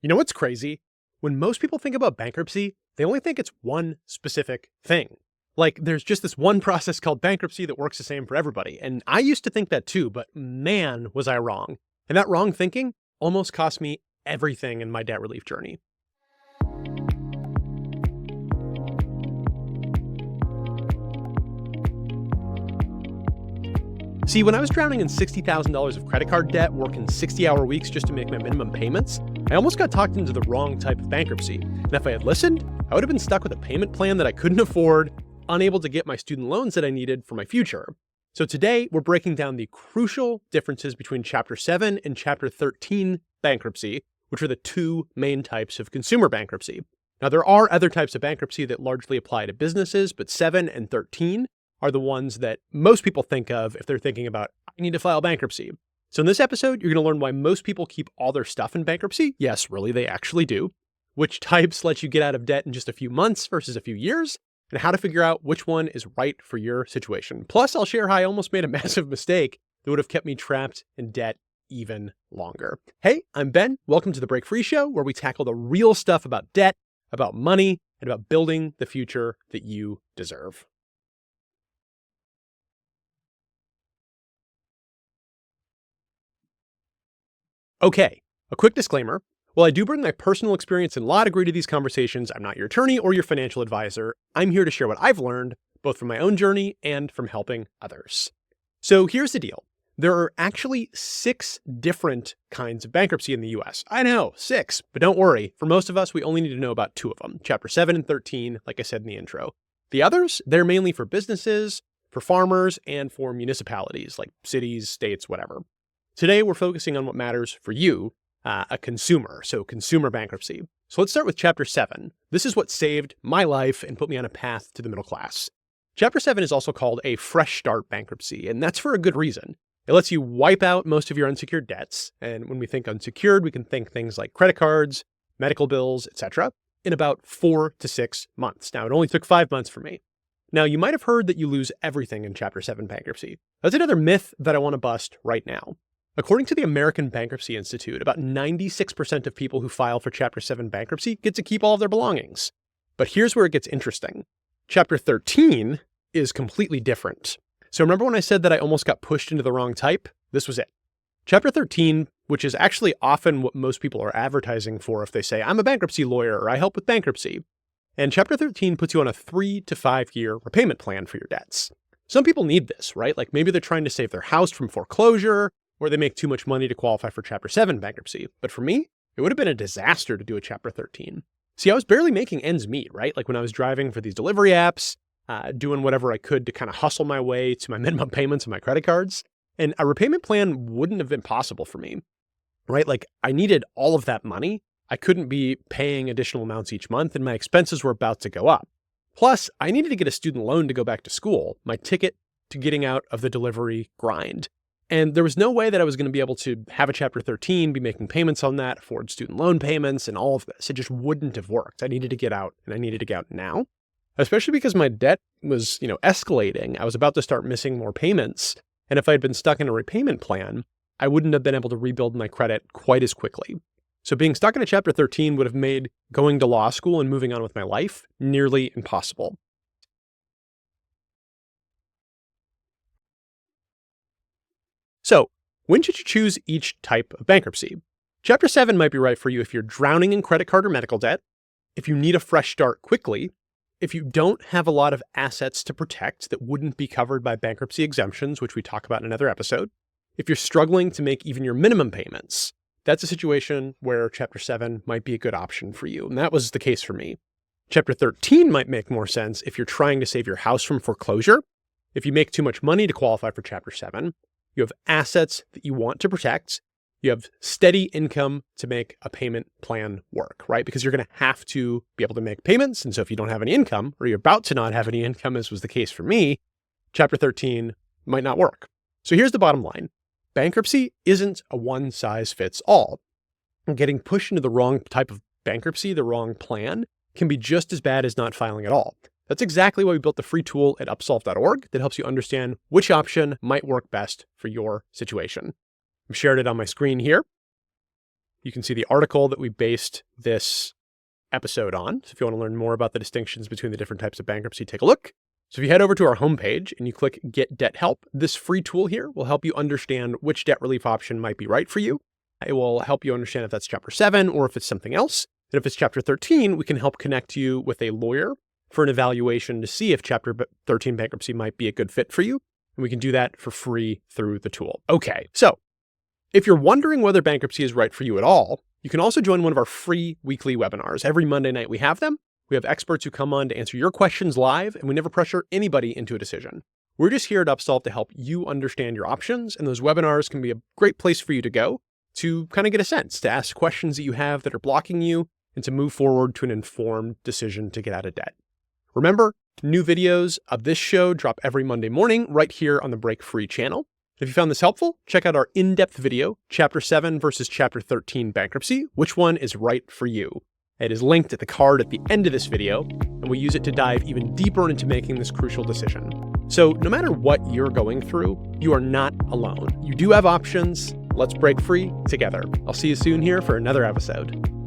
You know what's crazy? When most people think about bankruptcy, they only think it's one specific thing. Like there's just this one process called bankruptcy that works the same for everybody. And I used to think that too, but man, was I wrong. And that wrong thinking almost cost me everything in my debt relief journey. See, when I was drowning in $60,000 of credit card debt, working 60-hour weeks just to make my minimum payments, I almost got talked into the wrong type of bankruptcy. And if I had listened, I would have been stuck with a payment plan that I couldn't afford, unable to get my student loans that I needed for my future. So today, we're breaking down the crucial differences between Chapter 7 and Chapter 13 bankruptcy, which are the two main types of consumer bankruptcy. Now, there are other types of bankruptcy that largely apply to businesses, but 7 and 13 are the ones that most people think of if they're thinking about, I need to file bankruptcy. So in this episode, you're going to learn why most people keep all their stuff in bankruptcy. Yes, really, they actually do. Which types let you get out of debt in just a few months versus a few years, and how to figure out which one is right for your situation. Plus, I'll share how I almost made a massive mistake that would have kept me trapped in debt even longer. Hey, I'm Ben. Welcome to the Break Free Show, where we tackle the real stuff about debt, about money, and about building the future that you deserve. Okay, a quick disclaimer. While I do bring my personal experience and law degree to these conversations, I'm not your attorney or your financial advisor. I'm here to share what I've learned, both from my own journey and from helping others. So here's the deal. There are actually 6 different kinds of bankruptcy in the US. I know, 6, but don't worry. For most of us, we only need to know about 2 of them, Chapter 7 and 13, like I said in the intro. The others, they're mainly for businesses, for farmers, and for municipalities, like cities, states, whatever. Today, we're focusing on what matters for you, a consumer, so consumer bankruptcy. So let's start with Chapter 7. This is what saved my life and put me on a path to the middle class. Chapter 7 is also called a fresh start bankruptcy, and that's for a good reason. It lets you wipe out most of your unsecured debts, and when we think unsecured, we can think things like credit cards, medical bills, etc., in about 4 to 6 months. Now, it only took 5 months for me. Now, you might have heard that you lose everything in Chapter 7 bankruptcy. That's another myth that I want to bust right now. According to the American Bankruptcy Institute, about 96% of people who file for Chapter 7 bankruptcy get to keep all of their belongings. But here's where it gets interesting. Chapter 13 is completely different. So remember when I said that I almost got pushed into the wrong type? This was it. Chapter 13, which is actually often what most people are advertising for if they say, I'm a bankruptcy lawyer or I help with bankruptcy. And Chapter 13 puts you on a 3 to 5 year repayment plan for your debts. Some people need this, right? Like maybe they're trying to save their house from foreclosure, or they make too much money to qualify for Chapter 7 bankruptcy. But for me, it would have been a disaster to do a Chapter 13. See, I was barely making ends meet, right? Like when I was driving for these delivery apps, doing whatever I could to kind of hustle my way to my minimum payments and my credit cards. And a repayment plan wouldn't have been possible for me, right? Like I needed all of that money. I couldn't be paying additional amounts each month, and my expenses were about to go up. Plus, I needed to get a student loan to go back to school, my ticket to getting out of the delivery grind. And there was no way that I was going to be able to have a Chapter 13, be making payments on that, afford student loan payments, and all of this. It just wouldn't have worked. I needed to get out, and I needed to get out now. Especially because my debt was, escalating. I was about to start missing more payments. And if I had been stuck in a repayment plan, I wouldn't have been able to rebuild my credit quite as quickly. So being stuck in a Chapter 13 would have made going to law school and moving on with my life nearly impossible. So, when should you choose each type of bankruptcy? Chapter 7 might be right for you if you're drowning in credit card or medical debt, if you need a fresh start quickly, if you don't have a lot of assets to protect that wouldn't be covered by bankruptcy exemptions, which we talk about in another episode, if you're struggling to make even your minimum payments, that's a situation where Chapter 7 might be a good option for you. And that was the case for me. Chapter 13 might make more sense if you're trying to save your house from foreclosure, if you make too much money to qualify for Chapter 7, you have assets that you want to protect. You have steady income to make a payment plan work, right? Because you're going to have to be able to make payments. And so if you don't have any income, or you're about to not have any income, as was the case for me, Chapter 13 might not work. So here's the bottom line. Bankruptcy isn't a one-size-fits-all. Getting pushed into the wrong type of bankruptcy, the wrong plan, can be just as bad as not filing at all. That's exactly why we built the free tool at upsolve.org that helps you understand which option might work best for your situation. I've shared it on my screen here. You can see the article that we based this episode on. So if you want to learn more about the distinctions between the different types of bankruptcy, take a look. So if you head over to our homepage and you click Get Debt Help, this free tool here will help you understand which debt relief option might be right for you. It will help you understand if that's Chapter 7 or if it's something else. And if it's Chapter 13, we can help connect you with a lawyer for an evaluation to see if Chapter 13 bankruptcy might be a good fit for you. And we can do that for free through the tool. Okay, so if you're wondering whether bankruptcy is right for you at all, you can also join one of our free weekly webinars. Every Monday night we have them. We have experts who come on to answer your questions live, and we never pressure anybody into a decision. We're just here at Upsolve to help you understand your options, and those webinars can be a great place for you to go to kind of get a sense, to ask questions that you have that are blocking you, and to move forward to an informed decision to get out of debt. Remember, new videos of this show drop every Monday morning right here on the Break Free channel. If you found this helpful, check out our in-depth video, Chapter 7 versus Chapter 13 bankruptcy. Which one is right for you? It is linked at the card at the end of this video, and we use it to dive even deeper into making this crucial decision. So no matter what you're going through, you are not alone. You do have options. Let's break free together. I'll see you soon here for another episode.